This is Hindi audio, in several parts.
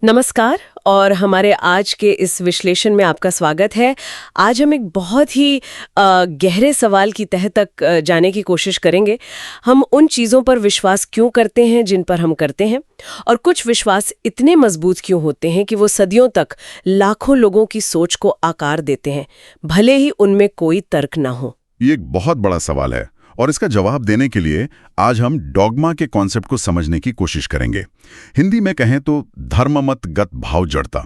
नमस्कार और हमारे आज के इस विश्लेषण में आपका स्वागत है। आज हम एक बहुत ही गहरे सवाल की तह तक जाने की कोशिश करेंगे। हम उन चीज़ों पर विश्वास क्यों करते हैं जिन पर हम करते हैं, और कुछ विश्वास इतने मजबूत क्यों होते हैं कि वो सदियों तक लाखों लोगों की सोच को आकार देते हैं, भले ही उनमें कोई तर्क ना हो। ये एक बहुत बड़ा सवाल है और इसका जवाब देने के लिए आज हम डॉगमा के कॉन्सेप्ट को समझने की कोशिश करेंगे। हिंदी में कहें तो धर्ममत गत भाव जड़ता,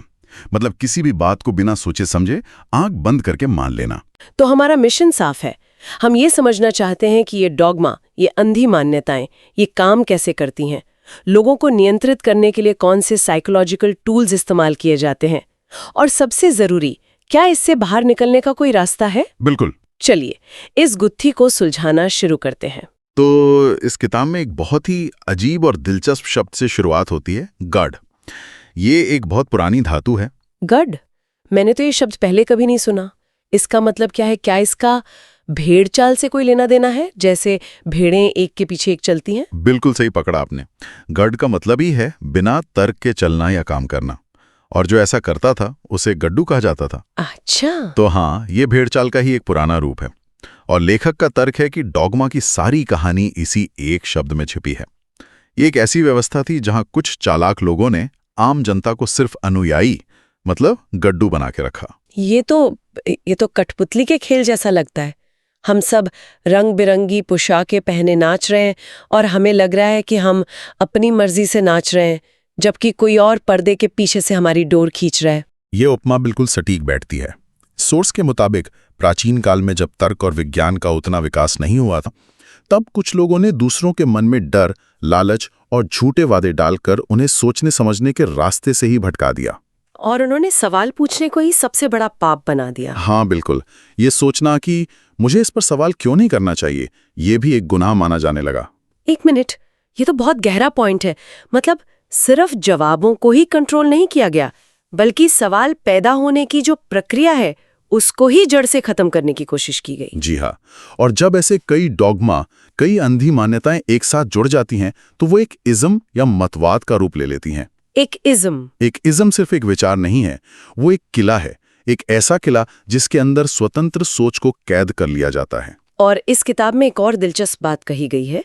मतलब किसी भी बात को बिना सोचे समझे आंख बंद करके मान लेना। तो हमारा मिशन साफ है। हम ये समझना चाहते हैं कि ये डॉगमा, ये अंधी मान्यताएं, ये काम कैसे करती हैं, लोगों को नियंत्रित करने के लिए कौन से साइकोलॉजिकल टूल्स इस्तेमाल किए जाते हैं, और सबसे जरूरी, क्या इससे बाहर निकलने का कोई रास्ता है। बिल्कुल। चलिए इस गुत्थी को सुलझाना शुरू करते हैं। तो इस किताब में एक बहुत ही अजीब और दिलचस्प शब्द से शुरुआत होती है, गड। ये एक बहुत पुरानी धातु है। गड? मैंने तो ये शब्द पहले कभी नहीं सुना। इसका मतलब क्या है? क्या इसका भेड़ चाल से कोई लेना देना है, जैसे भेड़ें एक के पीछे एक चलती हैं? बिल्कुल सही पकड़ा आपने। गड का मतलब ही है बिना तर्क के चलना या काम करना, और जो ऐसा करता था उसे गड्डू कहा जाता था। अच्छा। तो हाँ, ये भेड़ चाल का ही एक पुराना रूप है, और लेखक का तर्क है कि डॉगमा की सारी कहानी इसी एक शब्द में छिपी है। ये एक ऐसी व्यवस्था थी जहां कुछ चालाक लोगों ने आम जनता को सिर्फ अनुयायी, मतलब गड्डू बना के रखा। ये तो कठपुतली के खेल जैसा लगता है। हम सब रंग बिरंगी पोशाकें पहने नाच रहे हैं और हमें लग रहा है कि हम अपनी मर्जी से नाच रहे हैं, जबकि कोई और पर्दे के पीछे से हमारी डोर खींच रहा है। ये उपमा बिल्कुल सटीक बैठती है। सोर्स के मुताबिक प्राचीन काल में जब तर्क और विज्ञान का उतना विकास नहीं हुआ था, तब कुछ लोगों ने दूसरों के मन में डर, लालच और झूठे वादे डालकर उन्हें सोचने समझने के रास्ते से ही भटका दिया। और उन्होंने सवाल पूछने को ही सबसे बड़ा पाप बना दिया। हाँ बिल्कुल। ये सोचना कि मुझे इस पर सवाल क्यों नहीं करना चाहिए, ये भी एक गुनाह माना जाने लगा। एक मिनट, ये तो बहुत गहरा पॉइंट है। मतलब सिर्फ जवाबों को ही कंट्रोल नहीं किया गया, बल्कि सवाल पैदा होने की जो प्रक्रिया है उसको ही जड़ से खत्म करने की कोशिश की गई। जी हाँ। और जब ऐसे कई डॉगमा, कई अंधी मान्यताएं एक साथ जुड़ जाती हैं, तो वो एक इज्म या मतवाद का रूप ले लेती हैं। एक इज्म सिर्फ एक विचार नहीं है, वो एक किला है। एक ऐसा किला जिसके अंदर स्वतंत्र सोच को कैद कर लिया जाता है। और इस किताब में एक और दिलचस्प बात कही गई है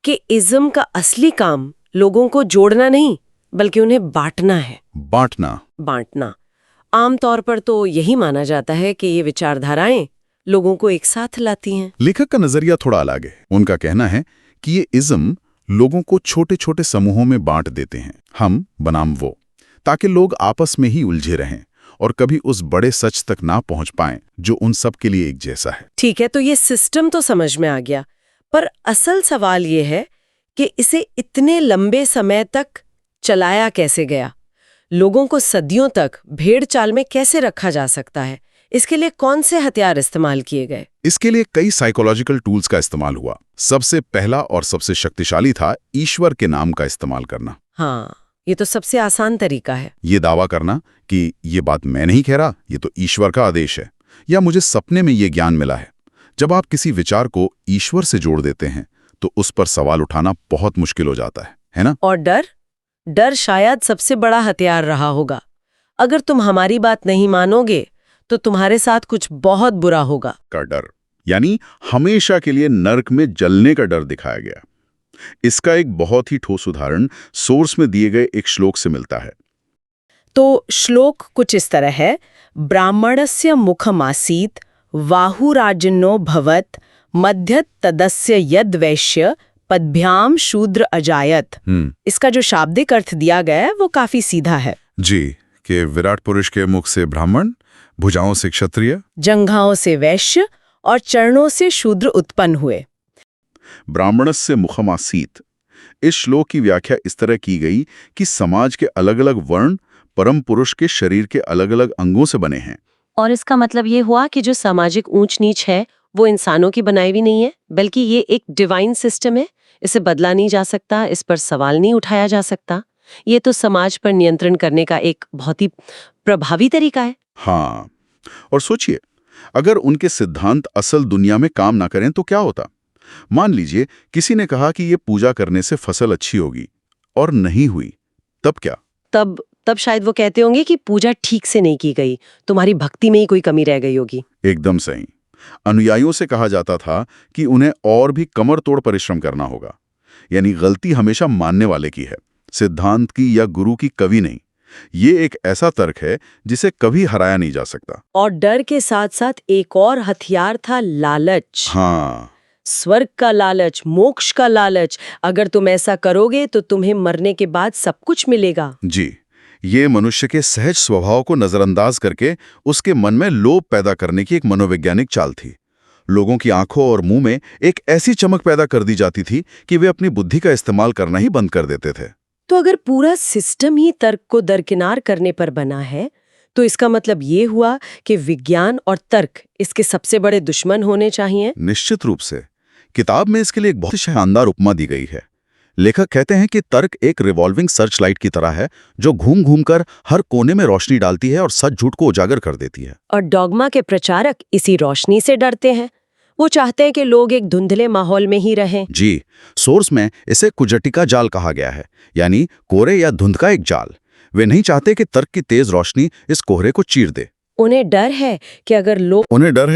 कि इज्म का असली काम लोगों को जोड़ना नहीं, बल्कि उन्हें बांटना है। बांटना। आमतौर पर तो यही माना जाता है कि ये विचारधाराएं लोगों को एक साथ लाती हैं। लेखक का नजरिया थोड़ा अलग है। उनका कहना है कि ये इज्म लोगों को छोटे छोटे समूहों में बांट देते हैं, हम बनाम वो, ताकि लोग आपस में ही उलझे रहें और कभी उस बड़े सच तक ना पहुंच पाएं जो उन सब के लिए एक जैसा है। ठीक है, तो ये सिस्टम तो समझ में आ गया, पर असल सवाल ये है कि इसे इतने लंबे समय तक चलाया कैसे गया? लोगों को सदियों तक भेड़ चाल में कैसे रखा जा सकता है? इसके लिए कौन से हथियार इस्तेमाल किए गए? इसके लिए कई साइकोलॉजिकल टूल्स का इस्तेमाल हुआ। सबसे पहला और सबसे शक्तिशाली था ईश्वर के नाम का इस्तेमाल करना। हाँ, ये तो सबसे आसान तरीका है। ये दावा करना कि ये बात मैं नहीं कह रहा, ये तो ईश्वर का आदेश है, या मुझे सपने में ये ज्ञान मिला है। जब आप किसी विचार को ईश्वर से जोड़ देते हैं तो उस पर सवाल उठाना बहुत मुश्किल हो जाता है ना? और डर शायद सबसे बड़ा हथियार रहा होगा। अगर तुम हमारी बात नहीं मानोगे तो तुम्हारे साथ कुछ बहुत बुरा होगा का डर, यानी हमेशा के लिए नर्क में जलने का डर दिखाया गया। इसका एक बहुत ही ठोस उदाहरण सोर्स में दिए गए एक श्लोक से मिलता है। तो श्लोक कुछ इस तरह है: ब्राह्मणस्य मुखमासीत वाहुराजनो भवत मध्य तदस्य यद वैश्य पद्भ्याम शूद्र अजायत। इसका जो शाब्दिक अर्थ दिया गया है वो काफी सीधा है जी, कि विराट पुरुष के मुख से ब्राह्मण, भुजाओं से क्षत्रिय, जंघाओं से वैश्य और चरणों से शूद्र उत्पन्न हुए। ब्राह्मणस्य मुखमासीत। इस श्लोक की व्याख्या इस तरह की गई कि समाज के अलग अलग वर्ण परम पुरुष के शरीर के अलग अलग अंगों से बने हैं। और इसका मतलब ये हुआ कि जो सामाजिक ऊंच नीच है वो इंसानों की बनाई हुई नहीं है, बल्कि ये एक डिवाइन सिस्टम है। इसे बदला नहीं जा सकता, इस पर सवाल नहीं उठाया जा सकता। ये तो समाज पर नियंत्रण करने का एक बहुत ही प्रभावी तरीका है। हाँ, और सोचिए, अगर उनके सिद्धांत असल दुनिया में काम ना करें तो क्या होता? मान लीजिए किसी ने कहा कि ये पूजा करने से फसल अच्छी होगी और नहीं हुई, तब क्या? तब शायद वो कहते होंगे कि पूजा ठीक से नहीं की गई, तुम्हारी भक्ति में ही कोई कमी रह गई होगी। एकदम सही। अनुयायियों से कहा जाता था कि उन्हें और भी कमर तोड़ परिश्रम करना होगा। यानी गलती हमेशा मानने वाले की है, सिद्धांत की या गुरु की कभी नहीं। ये एक ऐसा तर्क है जिसे कभी हराया नहीं जा सकता। और डर के साथ साथ एक और हथियार था, लालच। हाँ, स्वर्ग का लालच, मोक्ष का लालच। अगर तुम ऐसा करोगे तो तुम्हें मरने के बाद सब कुछ मिलेगा। जी। ये मनुष्य के सहज स्वभाव को नजरअंदाज करके उसके मन में लोभ पैदा करने की एक मनोवैज्ञानिक चाल थी। लोगों की आंखों और मुंह में एक ऐसी चमक पैदा कर दी जाती थी कि वे अपनी बुद्धि का इस्तेमाल करना ही बंद कर देते थे। तो अगर पूरा सिस्टम ही तर्क को दरकिनार करने पर बना है, तो इसका मतलब ये हुआ कि विज्ञान और तर्क इसके सबसे बड़े दुश्मन होने चाहिए। निश्चित रूप से। किताब में इसके लिए एक बहुत ही शानदार उपमा दी गई है। लेखक कहते हैं कि तर्क एक रिवॉल्विंग सर्च लाइट की तरह है जो घूम घूम कर हर कोने में रोशनी डालती है और सच झूठ को उजागर कर देती है। और डॉगमा के प्रचारक इसी रोशनी से डरते हैं। वो चाहते हैं कि लोग एक धुंधले माहौल में ही रहें। जी, सोर्स में इसे कुजटिका जाल कहा गया है, यानी कोहरे या धुंध का एक जाल। वे नहीं चाहते कि तर्क की तेज रोशनी इस कोहरे को चीर दे। उन्हें डर है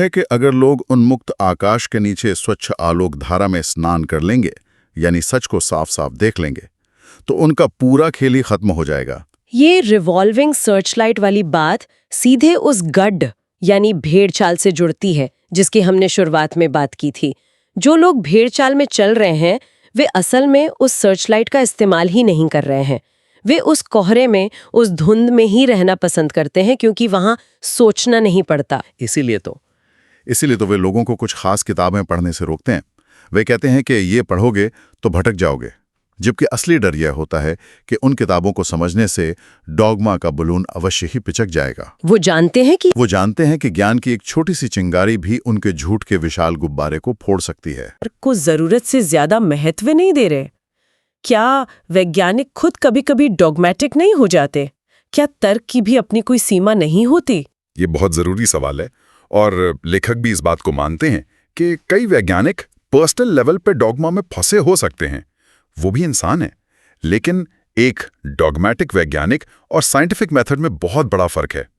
कि अगर लोग उन्मुक्त आकाश के नीचे स्वच्छ आलोक धारा में स्नान कर लेंगे, यानी सच को साफ साफ देख लेंगे, तो उनका पूरा खेल ही खत्म हो जाएगा। ये रिवॉल्विंग सर्चलाइट वाली बात सीधे उस गड्ढ यानी भेड़ चाल से जुड़ती है जिसकी हमने शुरुआत में बात की थी। जो लोग भेड़ चाल में चल रहे हैं वे असल में उस सर्चलाइट का इस्तेमाल ही नहीं कर रहे हैं। वे उस कोहरे में, उस धुंध में ही रहना पसंद करते हैं क्योंकि वहां सोचना नहीं पड़ता। इसीलिए तो वे लोगों को कुछ खास किताबें पढ़ने से रोकते हैं। वे कहते हैं कि ये पढ़ोगे तो भटक जाओगे, जबकि असली डर यह होता है कि उन किताबों को समझने से डॉगमा का बलून अवश्य ही पिचक जाएगा। वो जानते हैं कि ज्ञान की एक छोटी सी चिंगारी भी उनके झूठ के विशाल गुब्बारे को फोड़ सकती है। को जरूरत से ज्यादा महत्व नहीं दे रहे। क्या वैज्ञानिक खुद कभी-कभी डॉगमेटिक नहीं हो जाते? क्या तर्क की भी अपनी कोई सीमा नहीं होती? ये बहुत जरूरी सवाल है और लेखक भी इस बात को मानते हैं कि कई वैज्ञानिक पर्सनल लेवल पे डॉगमा में फंसे हो सकते हैं। वो भी इंसान है। लेकिन एक डॉगमेटिक वैज्ञानिक और साइंटिफिक मेथड में बहुत बड़ा फर्क है।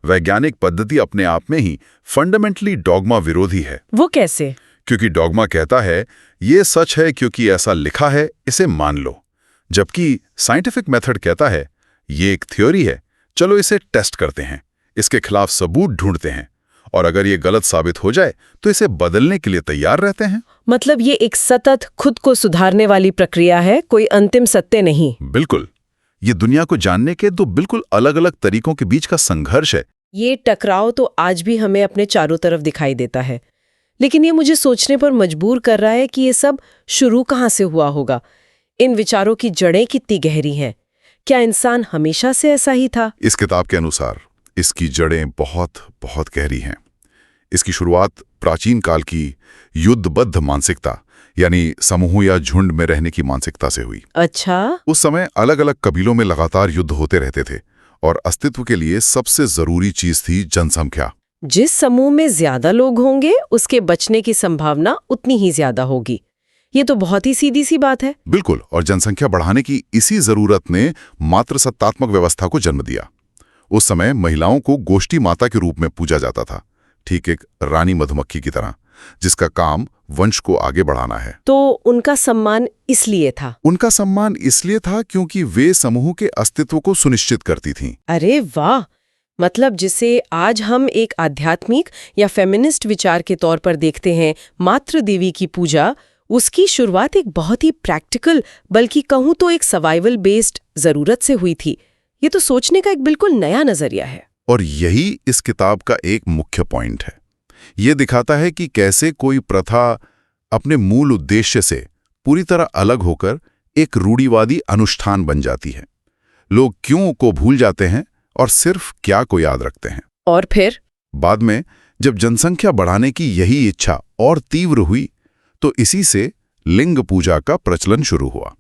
वैज्ञानिक पद्धति अपने आप में ही फंडामेंटली डॉगमा विरोधी है। वो कैसे? क्योंकि डॉगमा कहता है ये सच है क्योंकि ऐसा लिखा है, इसे मान लो। जबकि साइंटिफिक मेथड कहता है ये एक थ्योरी है, चलो इसे टेस्ट करते हैं, इसके खिलाफ सबूत ढूंढते हैं, और अगर ये गलत साबित हो जाए तो इसे बदलने के लिए तैयार रहते हैं। मतलब ये एक सतत खुद को सुधारने वाली प्रक्रिया है, कोई अंतिम सत्य नहीं। बिल्कुल। ये दुनिया को जानने के दो बिल्कुल अलग अलग तरीकों के बीच का संघर्ष है। ये टकराव तो आज भी हमें अपने चारों तरफ दिखाई देता है। लेकिन ये मुझे सोचने पर मजबूर कर रहा है कि ये सब शुरू कहाँ से हुआ होगा। इन विचारों की जड़ें कितनी गहरी हैं? क्या इंसान हमेशा से ऐसा ही था? इस किताब के अनुसार इसकी जड़ें बहुत बहुत गहरी हैं। इसकी शुरुआत प्राचीन काल की युद्धबद्ध मानसिकता, यानी समूह या झुंड में रहने की मानसिकता से हुई। अच्छा। उस समय अलग अलग कबीलों में लगातार युद्ध होते रहते थे और अस्तित्व के लिए सबसे जरूरी चीज थी जनसंख्या। जिस समूह में ज्यादा लोग होंगे उसके बचने की संभावना उतनी ही ज्यादा होगी। ये तो बहुत ही सीधी सी बात है। बिल्कुल। और जनसंख्या बढ़ाने की इसी जरूरत ने मातृसत्तात्मक व्यवस्था को जन्म दिया। उस समय महिलाओं को गोष्ठी माता के रूप में पूजा जाता था, ठीक एक रानी मधुमक्खी की तरह, जिसका काम वंश को आगे बढ़ाना है। तो उनका सम्मान इसलिए था क्योंकि वे समूह के अस्तित्व को सुनिश्चित करती थीं। अरे वाह! मतलब जिसे आज हम एक आध्यात्मिक या फेमिनिस्ट विचार के तौर पर देखते हैं, मातृ देवी की पूजा, उसकी शुरुआत एक बहुत ही प्रैक्टिकल, बल्कि कहूँ तो एक सर्वाइवल बेस्ड जरूरत से हुई थी। ये तो सोचने का एक बिल्कुल नया नजरिया है। और यही इस किताब का एक मुख्य पॉइंट है। ये दिखाता है कि कैसे कोई प्रथा अपने मूल उद्देश्य से पूरी तरह अलग होकर एक रूढ़िवादी अनुष्ठान बन जाती है। लोग क्यों को भूल जाते हैं और सिर्फ क्या को याद रखते हैं। और फिर बाद में जब जनसंख्या बढ़ाने की यही इच्छा और तीव्र हुई तो इसी से लिंग पूजा का प्रचलन शुरू हुआ।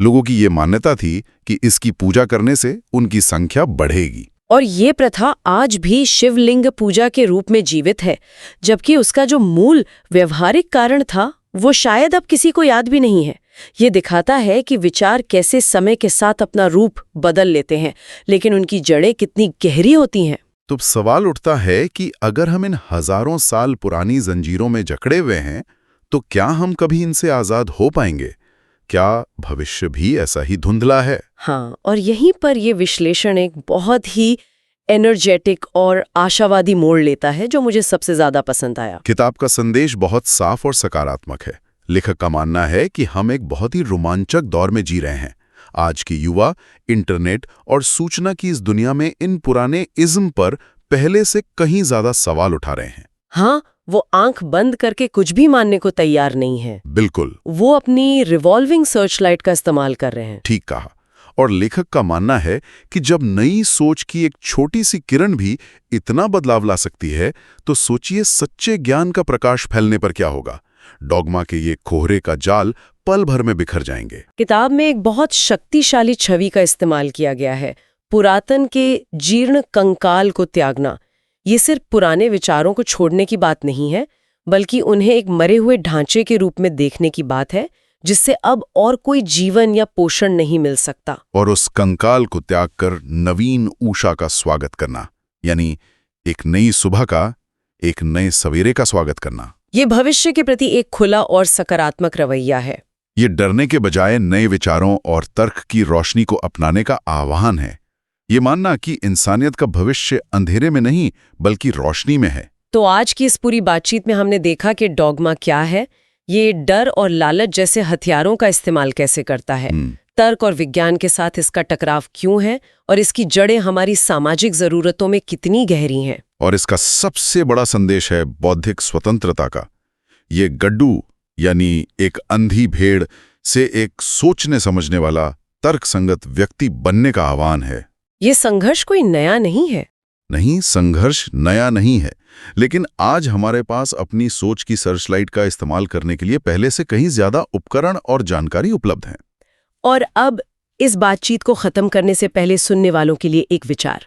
लोगों की ये मान्यता थी कि इसकी पूजा करने से उनकी संख्या बढ़ेगी। और ये प्रथा आज भी शिवलिंग पूजा के रूप में जीवित है, जबकि उसका जो मूल व्यवहारिक कारण था वो शायद अब किसी को याद भी नहीं है। ये दिखाता है कि विचार कैसे समय के साथ अपना रूप बदल लेते हैं, लेकिन उनकी जड़ें कितनी गहरी होती हैं। तो सवाल उठता है कि अगर हम इन हजारों साल पुरानी जंजीरों में जकड़े हुए हैं, तो क्या हम कभी इनसे आजाद हो पाएंगे? क्या भविष्य भी ऐसा ही धुंधला है? हाँ, और यहीं पर ये विश्लेषण एक बहुत ही एनर्जेटिक और आशावादी मोड़ लेता है, जो मुझे सबसे ज्यादा पसंद आया। किताब का संदेश बहुत साफ और सकारात्मक है। लेखक का मानना है कि हम एक बहुत ही रोमांचक दौर में जी रहे हैं। आज के युवा इंटरनेट और सूचना की इस दुनिया में इन पुराने इज्म पर पहले से कहीं ज्यादा सवाल उठा रहे हैं। हाँ, वो आंख बंद करके कुछ भी मानने को तैयार नहीं है। बिल्कुल, वो अपनी रिवॉल्विंग सर्च लाइट का इस्तेमाल कर रहे हैं। ठीक कहा। और लेखक का मानना है कि जब नई सोच की एक छोटी सी किरण भी इतना बदलाव ला सकती है, तो सोचिए सच्चे ज्ञान का प्रकाश फैलने पर क्या होगा। डॉगमा के ये कोहरे का जाल पल भर में बिखर जाएंगे। किताब में एक बहुत शक्तिशाली छवि का इस्तेमाल किया गया है, पुरातन के जीर्ण कंकाल को त्यागना। ये सिर्फ पुराने विचारों को छोड़ने की बात नहीं है, बल्कि उन्हें एक मरे हुए ढांचे के रूप में देखने की बात है, जिससे अब और कोई जीवन या पोषण नहीं मिल सकता। और उस कंकाल को त्याग कर नवीन ऊषा का स्वागत करना, यानी एक नई सुबह का, एक नए सवेरे का स्वागत करना। ये भविष्य के प्रति एक खुला और सकारात्मक रवैया है। ये डरने के बजाय नए विचारों और तर्क की रोशनी को अपनाने का आह्वान है। ये मानना कि इंसानियत का भविष्य अंधेरे में नहीं बल्कि रोशनी में है। तो आज की इस पूरी बातचीत में हमने देखा कि डॉगमा क्या है, ये डर और लालच जैसे हथियारों का इस्तेमाल कैसे करता है, तर्क और विज्ञान के साथ इसका टकराव क्यों है, और इसकी जड़ें हमारी सामाजिक जरूरतों में कितनी गहरी हैं। और इसका सबसे बड़ा संदेश है बौद्धिक स्वतंत्रता का। ये गड्डू यानी एक अंधी भेड़ से एक सोचने समझने वाला तर्कसंगत व्यक्ति बनने का आह्वान है। ये संघर्ष कोई नया नहीं है। नहीं, संघर्ष नया नहीं है, लेकिन आज हमारे पास अपनी सोच की सर्चलाइट का इस्तेमाल करने के लिए पहले से कहीं ज्यादा उपकरण और जानकारी उपलब्ध है। और अब इस बातचीत को खत्म करने से पहले सुनने वालों के लिए एक विचार।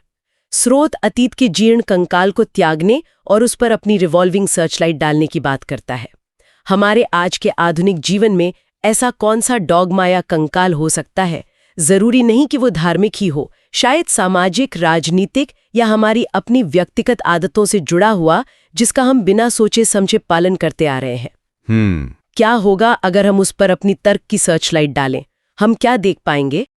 स्रोत अतीत के जीर्ण कंकाल को त्यागने और उस पर अपनी रिवॉल्विंग सर्चलाइट डालने की बात करता है। हमारे आज के आधुनिक जीवन में ऐसा कौन सा डॉगमा या कंकाल हो सकता है? जरूरी नहीं कि वो धार्मिक ही हो, शायद सामाजिक, राजनीतिक या हमारी अपनी व्यक्तिगत आदतों से जुड़ा हुआ, जिसका हम बिना सोचे समझे पालन करते आ रहे हैं। क्या होगा अगर हम उस पर अपनी तर्क की सर्चलाइट डालें? हम क्या देख पाएंगे?